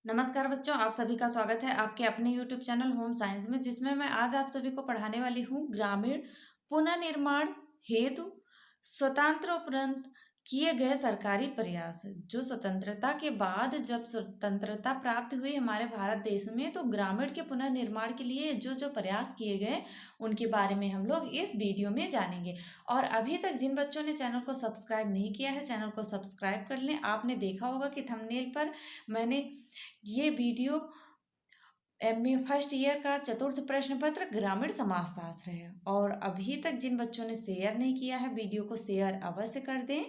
नमस्कार बच्चों, आप सभी का स्वागत है आपके अपने YouTube चैनल होम साइंस में, जिसमें मैं आज आप सभी को पढ़ाने वाली हूँ ग्रामीण पुनर्निर्माण हेतु स्वतंत्र उपरांत किए गए सरकारी प्रयास। जो स्वतंत्रता के बाद जब स्वतंत्रता प्राप्त हुई हमारे भारत देश में, तो ग्रामीण के पुनर्निर्माण के लिए जो जो प्रयास किए गए उनके बारे में हम लोग इस वीडियो में जानेंगे। और अभी तक जिन बच्चों ने चैनल को सब्सक्राइब नहीं किया है, चैनल को सब्सक्राइब कर लें। आपने देखा होगा कि थंबनेल पर मैंने ये वीडियो एमए फर्स्ट ईयर का चतुर्थ प्रश्न पत्र ग्रामीण समाजशास्त्र है। और अभी तक जिन बच्चों ने शेयर नहीं किया है, वीडियो को शेयर अवश्य कर दें।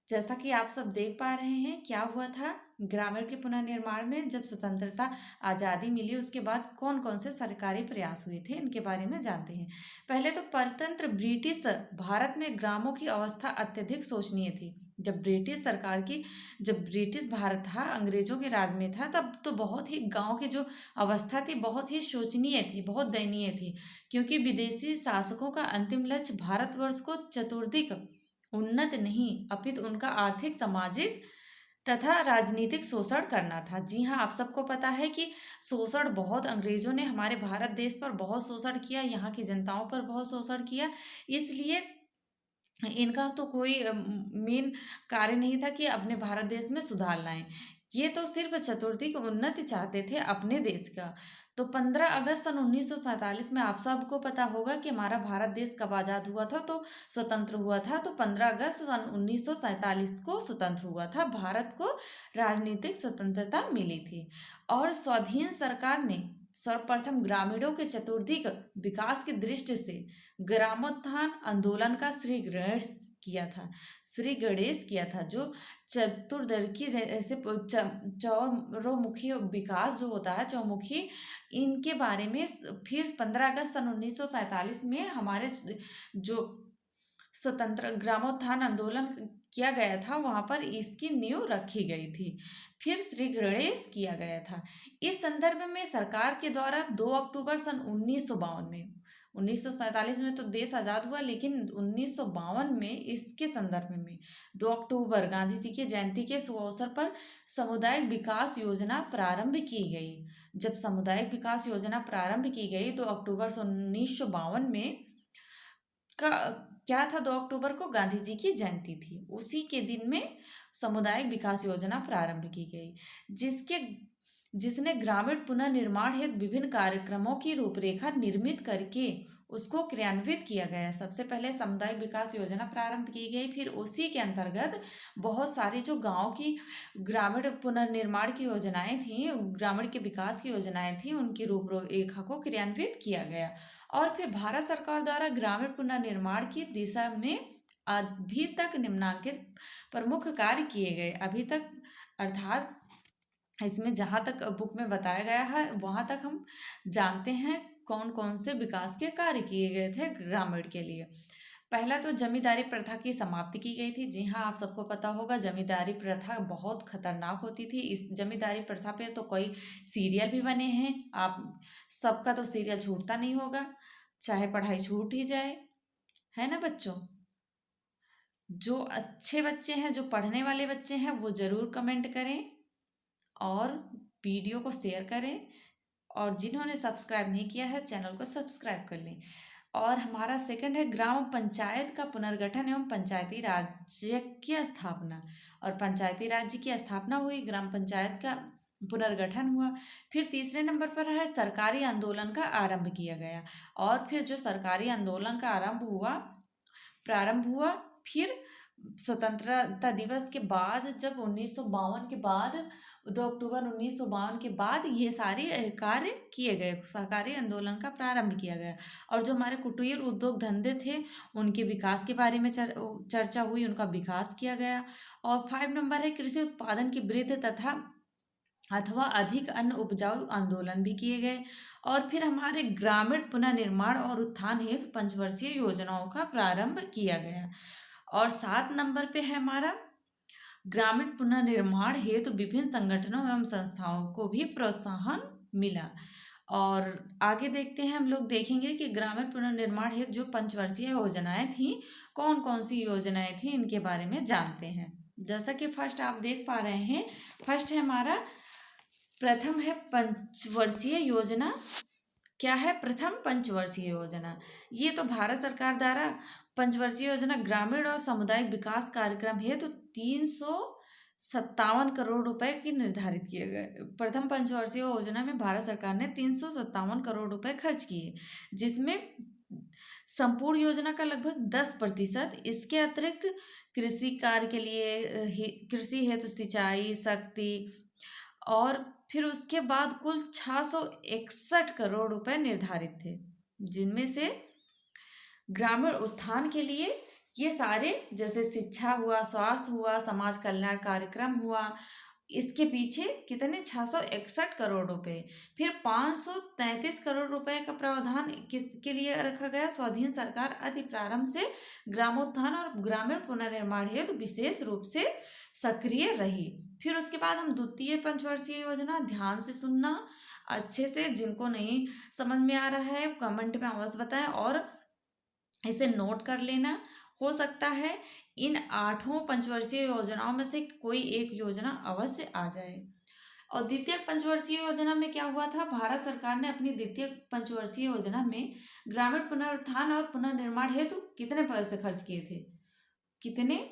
जैसा कि आप सब देख पा रहे हैं, क्या हुआ था ग्रामीण के पुनर्निर्माण में, जब स्वतंत्रता आज़ादी मिली उसके बाद कौन कौन से सरकारी प्रयास हुए थे, इनके बारे में जानते हैं। पहले तो परतंत्र ब्रिटिश भारत में ग्रामों की अवस्था अत्यधिक शोचनीय थी। जब ब्रिटिश सरकार की जब ब्रिटिश भारत था, अंग्रेजों के राज में था, तब तो बहुत ही गांव की जो अवस्था थी बहुत ही शोचनीय थी, बहुत दयनीय थी। क्योंकि विदेशी शासकों का अंतिम लक्ष्य भारतवर्ष को चतुर्दिक उन्नत नहीं अपितु उनका आर्थिक, सामाजिक तथा राजनीतिक शोषण करना था। जी हाँ, आप सबको पता है कि शोषण बहुत अंग्रेजों ने हमारे भारत देश पर बहुत शोषण किया, यहाँ की जनताओं पर बहुत शोषण किया। इसलिए इनका तो कोई मेन कार्य नहीं था कि अपने भारत देश में सुधार लाएं। ये तो सिर्फ चतुर्थी उन्नति चाहते थे अपने देश का। तो 15 अगस्त सन 1947 में आप सबको पता होगा कि हमारा भारत देश कब आज़ाद हुआ था, तो स्वतंत्र हुआ था। तो 15 अगस्त सन 1947 को स्वतंत्र हुआ था, भारत को राजनीतिक स्वतंत्रता मिली थी। और स्वाधीन सरकार ने सर्वप्रथम ग्रामीणों के चतुर्दिक विकास की दृष्टि से ग्रामोत्थान आंदोलन का श्री गणेश किया था, जो चतुर्दर्की जैसे चौमुखी विकास जो होता है, चौमुखी, इनके बारे में फिर 15 अगस्त सन 1947 में हमारे जो स्वतंत्र ग्रामोत्थान आंदोलन किया गया था, वहां पर इसकी नींव रखी गई थी। फिर श्री गणेश किया गया था। इस संदर्भ में सरकार के द्वारा 2 अक्टूबर सन 1952 में, 1947 में तो देश आजाद हुआ, लेकिन 1952 में इसके संदर्भ में 2 अक्टूबर गांधी जी की जयंती के शुभ अवसर पर सामुदायिक विकास योजना प्रारंभ की गई। जब सामुदायिक विकास योजना प्रारंभ की गई 2 अक्टूबर 1952 में का क्या था, 2 अक्टूबर को गांधी जी की जयंती थी, उसी के दिन में सामुदायिक विकास योजना प्रारंभ की गई, जिसने ग्रामीण पुनर्निर्माण हेतु विभिन्न कार्यक्रमों की रूपरेखा निर्मित करके उसको क्रियान्वित किया गया। सबसे पहले सामुदायिक विकास योजना प्रारंभ की गई, फिर उसी के अंतर्गत बहुत सारी जो गांव की ग्रामीण पुनर्निर्माण की योजनाएं थी, ग्रामीण के विकास की योजनाएं थी, उनकी रूपरेखा को क्रियान्वित किया गया। और फिर भारत सरकार द्वारा ग्रामीण पुनर्निर्माण की दिशा में अभी तक निम्नांकित प्रमुख कार्य किए गए। अभी तक अर्थात इसमें जहाँ तक बुक में बताया गया है, वहाँ तक हम जानते हैं कौन कौन से विकास के कार्य किए गए थे ग्रामीण के लिए। पहला तो जमींदारी प्रथा की समाप्ति की गई थी। जी हाँ, आप सबको पता होगा जमींदारी प्रथा बहुत खतरनाक होती थी। इस जमींदारी प्रथा पे तो कई सीरियल भी बने हैं, आप सबका तो सीरियल छूटता नहीं होगा, चाहे पढ़ाई छूट ही जाए, है ना बच्चों। जो अच्छे बच्चे हैं, जो पढ़ने वाले बच्चे हैं, वो ज़रूर कमेंट करें और वीडियो को शेयर करें। और जिन्होंने सब्सक्राइब नहीं किया है, चैनल को सब्सक्राइब कर लें। और हमारा सेकंड है ग्राम पंचायत का पुनर्गठन एवं पंचायती राज्य की स्थापना। और पंचायती राज्य की स्थापना हुई, ग्राम पंचायत का पुनर्गठन हुआ। फिर तीसरे नंबर पर है सरकारी आंदोलन का आरंभ किया गया। और फिर जो सरकारी आंदोलन का प्रारंभ हुआ, फिर स्वतंत्रता दिवस के बाद, जब 1952 के बाद, 2 अक्टूबर 1952 के बाद ये सारे कार्य किए गए, सहकारी आंदोलन का प्रारंभ किया गया। और जो हमारे कुटीर उद्योग धंधे थे, उनके विकास के बारे में चर्चा हुई, उनका विकास किया गया। और 5 नंबर है कृषि उत्पादन की वृद्धि तथा अथवा अधिक अन्न उपजाऊ आंदोलन भी किए गए। और फिर हमारे ग्रामीण पुनर्निर्माण और उत्थान हेतु पंचवर्षीय योजनाओं का प्रारंभ किया गया। और 7 नंबर पे है हमारा ग्रामीण पुनर्निर्माण हेतु विभिन्न संगठनों एवं संस्थाओं को भी प्रोत्साहन मिला। और आगे देखते हैं, हम लोग देखेंगे कि ग्रामीण पुनर्निर्माण हेतु जो पंचवर्षीय योजनाएं थी, कौन कौन सी योजनाएं थी, इनके बारे में जानते हैं। जैसा कि फर्स्ट आप देख पा रहे हैं, फर्स्ट है हमारा प्रथम है पंचवर्षीय योजना। क्या है? प्रथम पंचवर्षीय योजना। ये तो भारत सरकार द्वारा पंचवर्षीय योजना ग्रामीण और सामुदायिक विकास कार्यक्रम हेतु 357 करोड़ रुपए की निर्धारित किए गए। प्रथम पंचवर्षीय योजना में भारत सरकार ने 357 करोड़ रुपए खर्च किए, जिसमें संपूर्ण योजना का लगभग 10%। इसके अतिरिक्त कृषि कार्य के लिए कृषि हेतु सिंचाई शक्ति और फिर उसके बाद कुल 661 करोड़ रुपए निर्धारित थे, जिनमें से ग्रामीण उत्थान के लिए ये सारे, जैसे शिक्षा हुआ, स्वास्थ्य हुआ, समाज कल्याण कार्यक्रम हुआ, इसके पीछे कितने 661 करोड़ रुपए। फिर 533 करोड़ रुपए का प्रावधान किसके लिए रखा गया? स्वाधीन सरकार अति प्रारंभ से ग्रामोत्थान और ग्रामीण पुनर्निर्माण हेतु विशेष रूप से सक्रिय रही। फिर उसके बाद हम द्वितीय पंचवर्षीय योजना, ध्यान से सुनना अच्छे से, जिनको नहीं समझ में आ रहा है कमेंट में अवश्य बताएं और इसे नोट कर लेना। हो सकता है इन 8 पंचवर्षीय योजनाओं में से कोई एक योजना अवश्य आ जाए। और द्वितीय पंचवर्षीय योजना में क्या हुआ था? भारत सरकार ने अपनी द्वितीय पंचवर्षीय योजना में ग्रामीण पुनरुत्थान और पुनर्निर्माण हेतु कितने पैसे खर्च किए थे? कितने?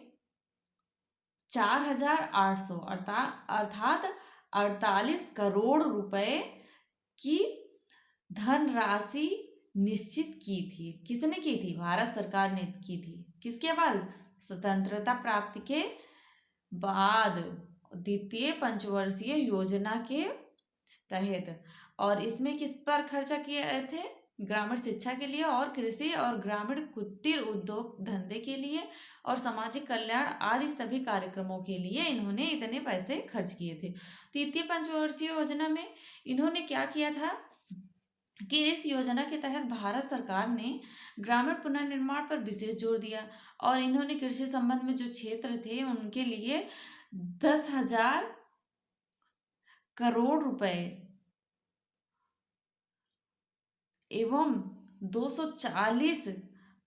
4,800 अर्थात 48 करोड़ रुपए की धनराशि निश्चित की थी। किसने की थी? भारत सरकार ने की थी। किसके बाद? स्वतंत्रता प्राप्ति के बाद, द्वितीय पंचवर्षीय योजना के तहत। और इसमें किस पर खर्चा किए थे? ग्रामीण शिक्षा के लिए और कृषि और ग्रामीण कुटीर उद्योग धंधे के लिए और सामाजिक कल्याण आदि सभी कार्यक्रमों के लिए इन्होंने इतने पैसे खर्च किए थे। तृतीय पंचवर्षीय योजना में इन्होंने क्या किया था कि इस योजना के तहत भारत सरकार ने ग्रामीण पुनर्निर्माण पर विशेष जोर दिया और इन्होंने कृषि संबंध में जो क्षेत्र थे उनके लिए 10,000 करोड़ रुपए एवं 240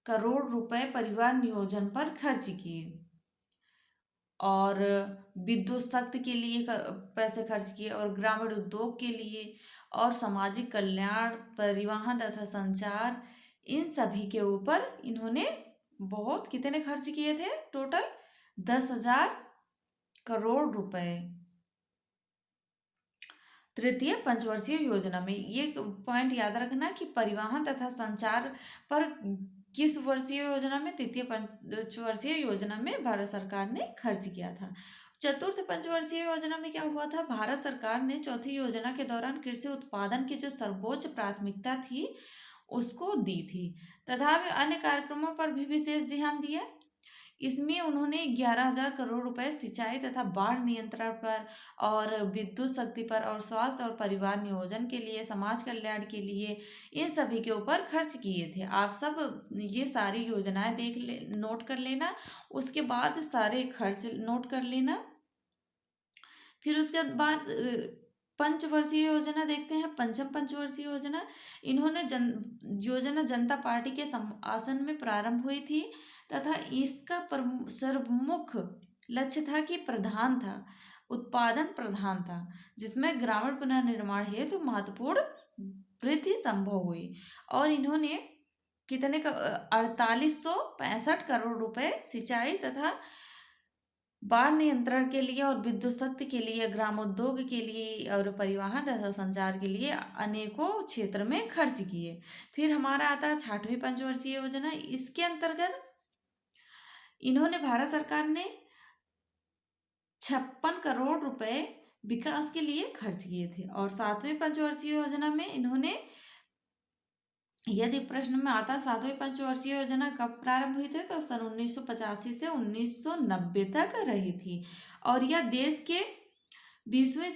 करोड़ रुपए परिवार नियोजन पर खर्च किए और विद्युत शक्ति के लिए पैसे खर्च किए और ग्रामीण उद्योग के लिए और सामाजिक कल्याण, परिवहन तथा संचार, इन सभी के ऊपर इन्होंने बहुत कितने खर्च किए थे? टोटल 10,000 करोड़ रुपए। तृतीय पंचवर्षीय योजना में ये पॉइंट याद रखना कि परिवहन तथा संचार पर किस वर्षीय योजना में? तृतीय पंचवर्षीय योजना में भारत सरकार ने खर्च किया था। चतुर्थ पंचवर्षीय योजना में क्या हुआ था? भारत सरकार ने चौथी योजना के दौरान कृषि उत्पादन की जो सर्वोच्च प्राथमिकता थी उसको दी थी तथा अन्य कार्यक्रमों पर भी विशेष ध्यान दिया। इसमें उन्होंने 11,000 करोड़ रुपए सिंचाई तथा बाढ़ नियंत्रण पर और विद्युत शक्ति पर और स्वास्थ्य और परिवार नियोजन के लिए, समाज कल्याण के लिए, इन सभी के ऊपर खर्च किए थे। आप सब ये सारी योजनाएं नोट कर लेना, उसके बाद सारे खर्च नोट कर लेना। फिर उसके बाद पंचवर्षीय योजना देखते हैं। पंचम पंचवर्षीय योजना, इन्होंने योजना जनता पार्टी के आसन में प्रारंभ हुई थी तथा इसका सर्वमुख लक्ष्य था कि उत्पादन प्रधान था, जिसमें ग्रामीण पुनर्निर्माण हेतु महत्वपूर्ण वृद्धि संभव हुई और इन्होंने कितने का 4865 करोड़ रुपए सिंचाई तथा बाढ़ नियंत्रण के लिए और विद्युत शक्ति के लिए, ग्रामोद्योग के लिए और परिवहन तथा संचार के लिए अनेकों क्षेत्र में खर्च किए। फिर हमारा आता है 6वीं पंचवर्षीय योजना। इसके अंतर्गत इन्होंने, भारत सरकार ने 56 करोड़ रुपए विकास के लिए खर्च किए थे। और 7वीं पंचवर्षीय योजना में इन्होंने, यदि प्रश्न में आता 7वीं पंचवर्षीय योजना कब प्रारंभ हुई थी, तो सन 1985 से 1990 तक रही थी और यह देश के 20वीं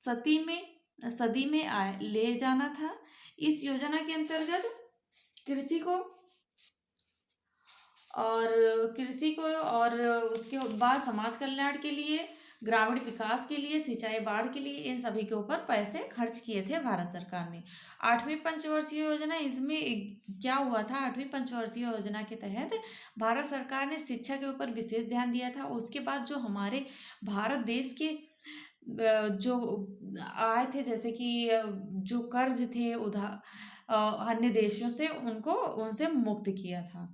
सदी में ले जाना था। इस योजना के अंतर्गत कृषि को और उसके बाद समाज कल्याण के लिए, ग्रामीण विकास के लिए, सिंचाई बाढ़ के लिए, इन सभी के ऊपर पैसे खर्च किए थे भारत सरकार ने। 8वीं पंचवर्षीय योजना, इसमें क्या हुआ था? 8वीं पंचवर्षीय योजना के तहत भारत सरकार ने शिक्षा के ऊपर विशेष ध्यान दिया था। उसके बाद जो हमारे भारत देश के जो आए थे, जैसे कि जो कर्ज थे उधार अन्य देशों से, उनको उनसे मुक्त किया था।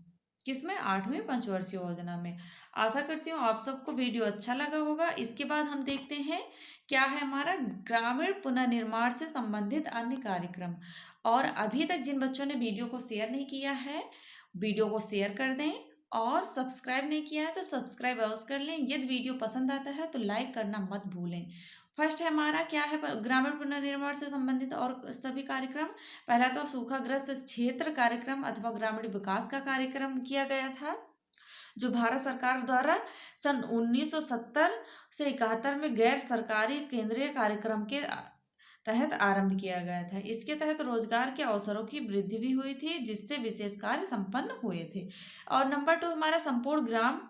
किसमें? 8वीं पंचवर्षीय योजना में। आशा करती हूँ आप सबको वीडियो अच्छा लगा होगा। इसके बाद हम देखते हैं क्या है हमारा ग्रामीण पुनर्निर्माण से संबंधित अन्य कार्यक्रम। और अभी तक जिन बच्चों ने वीडियो को शेयर नहीं किया है, वीडियो को शेयर कर दें, और सब्सक्राइब नहीं किया है तो सब्सक्राइब अवश्य कर लें। यदि वीडियो पसंद आता है तो लाइक करना मत भूलें। फर्स्ट है हमारा क्या है, ग्रामीण पुनर्निर्माण से संबंधित और सभी कार्यक्रम। पहला तो सूखाग्रस्त क्षेत्र कार्यक्रम अथवा ग्रामीण विकास का कार्यक्रम किया गया था, जो भारत सरकार द्वारा सन 1970 से 71 में गैर सरकारी केंद्रीय कार्यक्रम के तहत आरंभ किया गया था। इसके तहत रोजगार के अवसरों की वृद्धि भी हुई थी, जिससे विशेष कार्य संपन्न हुए थे। और नंबर 2 हमारा संपूर्ण ग्राम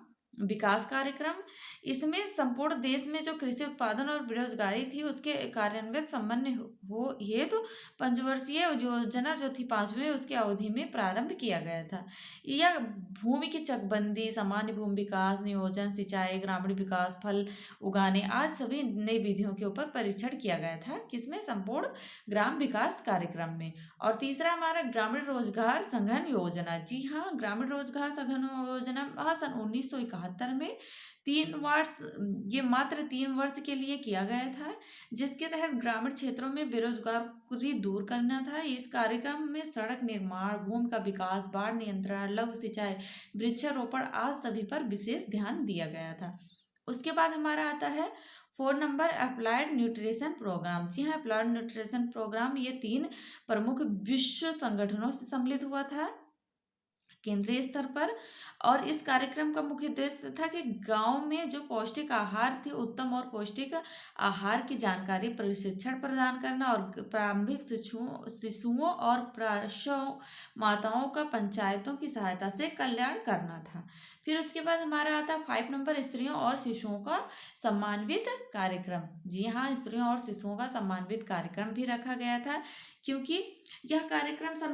विकास कार्यक्रम। इसमें संपूर्ण देश में जो कृषि उत्पादन और बेरोजगारी थी उसके कार्यान्वित संबंध हो हेतु पंचवर्षीय योजना जो थी 5वीं, उसकी अवधि में प्रारंभ किया गया था। यह भूमि की चकबंदी, सामान्य भूमि विकास, नियोजन, सिंचाई, ग्रामीण विकास, फल उगाने आज सभी नई विधियों के ऊपर परीक्षण किया गया था। किसमें? संपूर्ण ग्राम विकास कार्यक्रम में। और तीसरा हमारा ग्रामीण रोजगार सघन योजना। जी हाँ, ग्रामीण रोजगार सघन योजना सन 1971 में 3 वर्ष, ये मात्र 3 वर्ष के लिए किया गया था, जिसके तहत ग्रामीण क्षेत्रों में बेरोजगारी दूर करना था। इस कार्यक्रम में सड़क निर्माण, भूमि का विकास, बाढ़ नियंत्रण, लघु सिंचाई, वृक्षारोपण आज सभी पर विशेष ध्यान दिया गया था। उसके बाद हमारा आता है 4 नंबर अप्लाइड न्यूट्रिशन प्रोग्राम। जी हाँ, अप्लाइड न्यूट्रिशन प्रोग्राम ये 3 प्रमुख विश्व संगठनों से सम्मिलित हुआ था केंद्रीय स्तर पर। और इस कार्यक्रम का मुख्य उद्देश्य था कि गांव में जो पौष्टिक आहार थे, उत्तम और पौष्टिक आहार की जानकारी, प्रशिक्षण प्रदान करना, और प्रारंभिक शिशुओं और प्रसव माताओं का पंचायतों की सहायता से कल्याण करना था। फिर उसके बाद हमारा आता है 5 नंबर स्त्रियों और शिशुओं का सम्मानित कार्यक्रम। जी हाँ, स्त्रियों और शिशुओं का सम्मानित कार्यक्रम भी रखा गया था, क्योंकि यह कार्यक्रम सन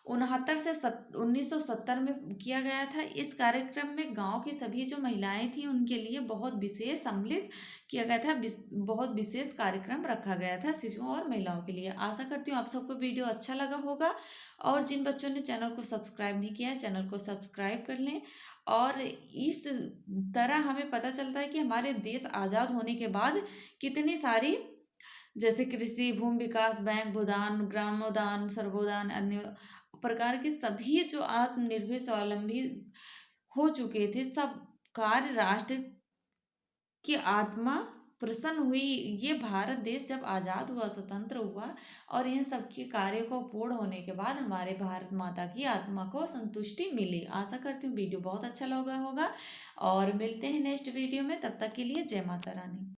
1969 से 1970 में किया गया था। इस कार्यक्रम में गांव की सभी जो महिलाएं थी उनके लिए बहुत विशेष सम्मिलित किया गया था, बहुत विशेष कार्यक्रम रखा गया था शिशुओं और महिलाओं के लिए। आशा करती हूँ आप सबको वीडियो अच्छा लगा होगा। और जिन बच्चों ने चैनल को सब्सक्राइब नहीं किया है, चैनल को सब्सक्राइब कर लें। और इस तरह हमें पता चलता है कि हमारे देश आज़ाद होने के बाद कितनी सारी, जैसे कृषि, भूमि विकास बैंक, भूदान, ग्रामोदान, सर्वोदान, अन्य प्रकार के सभी जो आत्मनिर्भर स्वावलंबी हो चुके थे, सब कार्य राष्ट्र की आत्मा प्रसन्न हुई। ये भारत देश जब आज़ाद हुआ, स्वतंत्र हुआ, और इन सब के कार्यों को पूर्ण होने के बाद हमारे भारत माता की आत्मा को संतुष्टि मिली। आशा करती हूँ वीडियो बहुत अच्छा लगा होगा, और मिलते हैं नेक्स्ट वीडियो में। तब तक के लिए जय माता रानी।